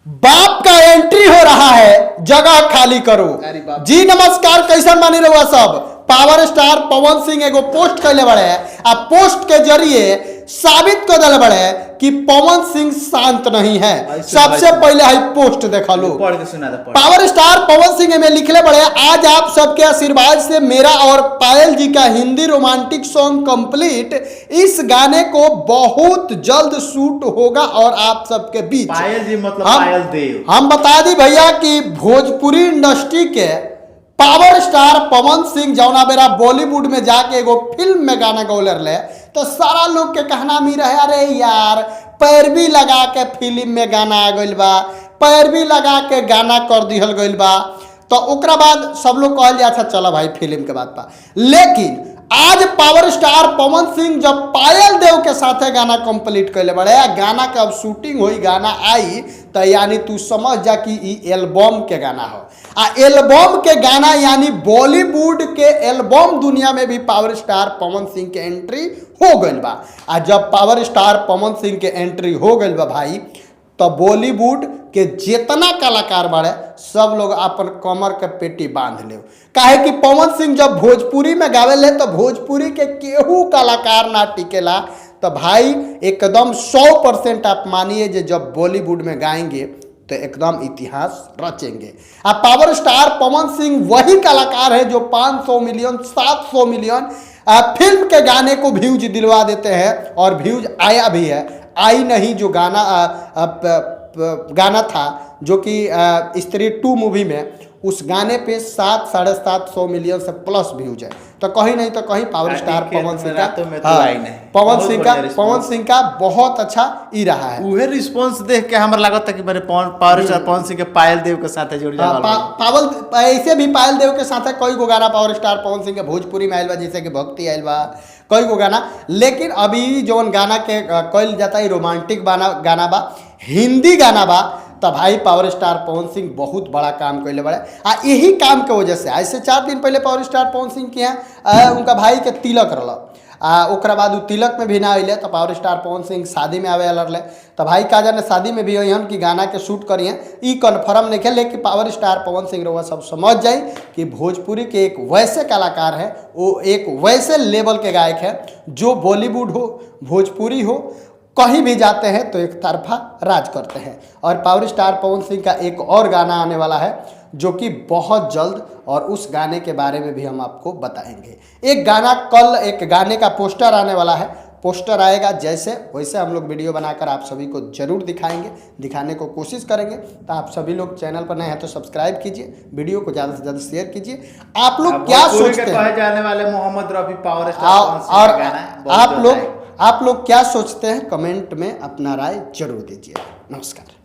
बाप का एंट्री हो रहा है, जगह खाली करो। जी नमस्कार, कैसा मानी रहुआ सब। पावर स्टार पवन सिंह एगो पोस्ट कैले बड़े आ पोस्ट के जरिए साबित कर दिले बड़े कि पवन सिंह शांत नहीं है। सबसे पहले हाई पोस्ट देखा लो, पावर स्टार पवन सिंह में लिखले बड़े, आज आप सबके आशीर्वाद से मेरा और पायल जी का हिंदी रोमांटिक सॉन्ग कंप्लीट। इस गाने को बहुत जल्द शूट होगा और आप सबके बीच। पायल जी मतलब पायल देव। हम बता दी भैया कि भोजपुरी इंडस्ट्री के पावर स्टार पवन सिंह जौना बेरा बॉलीवुड में जाके एगो फिल्म में गाना गौलर ले, तो सारा लोग के कहना मी रहे, अरे यार पैरवी लगा के फिल्म में गाना आ गइल बा, पैरवी लगा के गाना कर दिहल गइल बा। तो ओकरा बाद सब लोग कहल जा, अच्छा चलो भाई फिल्म के बात पा। लेकिन आज पावर स्टार पवन सिंह जब पायल देव के साथे गाना कंप्लीट कैले बड़े, गाना के अब शूटिंग हुई, गाना आई, तो यानी तू समझ जा कि ई एल्बम के गाना हो। आ एल्बम के गाना यानी बॉलीवुड के एल्बम दुनिया में भी पावर स्टार पवन सिंह के एंट्री हो गइल बा। आ जब पावर स्टार पवन सिंह के एंट्री हो गइल बा भाई, तो बॉलीवुड के जितना कलाकार बाड़े सब लोग अपन कमर के पेटी बांध ले। काहे कि पवन सिंह जब भोजपुरी में गावे ले तो भोजपुरी के केहू कलाकार ना टिकेला। तो भाई एकदम 100% आप मानिए कि जब बॉलीवुड में गाएंगे तो एकदम इतिहास रचेंगे। अब पावर स्टार पवन सिंह वही कलाकार है जो 500 मिलियन 700 मिलियन फिल्म के गाने को व्यूज दिलवा देते हैं, और व्यूज आया भी है। आई नहीं जो गाना था जो कि स्त्री 2 मूवी में, उस गाने पे 700-750 मिलियन से प्लस व्यूज है। तो कहीं नहीं तो कहीं पावर स्टार पवन सिंह का पवन सिंह का बहुत अच्छा ई रहा है। उहे रिस्पांस देख के हमरा लागत था कि मेरे पावर स्टार पवन सिंह के पायल देव के साथ जुड़ जा। पावल ऐसे भी पायल देव के साथ कई गो गाना पावर स्टार पवन सिंह के भोजपुरी में आयल बा, जैसे कि भक्ति आयल बा, कई गो गाना। लेकिन अभी जौन गाना के कल जाता है रोमांटिक गाना बा, हिंदी गाना बा, तो भाई पावर स्टार पवन सिंह बहुत बड़ा काम कैले बड़े। आ यही काम के वजह से ऐसे 4 दिन पहले पावर स्टार पवन सिंह के यहाँ उनका भाई के तिलक रहा, ओकरा बाद तिलक में भी ना अले, तो पावर स्टार पवन सिंह शादी में आवे रहे। तो भाई का जाने शादी में भी अहन कि गाना के शूट करिए, ई कन्फर्म नहीं है। लेकिन पावर स्टार पवन सिंह रहुआ सब समझ जाए कि भोजपुरी के एक वैसे कलाकार है, वो एक वैसे लेवल के गायक है जो बॉलीवुड हो भोजपुरी हो कहीं भी जाते हैं तो एक तरफा राज करते हैं। और पावर स्टार पवन सिंह का एक और गाना आने वाला है जो कि बहुत जल्द, और उस गाने के बारे में भी हम आपको बताएंगे। एक गाने का पोस्टर आने वाला है, पोस्टर आएगा जैसे वैसे हम लोग वीडियो बनाकर आप सभी को जरूर दिखाएंगे, दिखाने को कोशिश करेंगे। तो आप सभी लोग चैनल पर नए हैं तो सब्सक्राइब कीजिए, वीडियो को ज़्यादा से ज़्यादा शेयर कीजिए। आप लोग क्या सोचते हैं, जाने वाले मोहम्मद रफी पावर स्टार और आप लोग क्या सोचते हैं, कमेंट में अपना राय जरूर दीजिए। नमस्कार।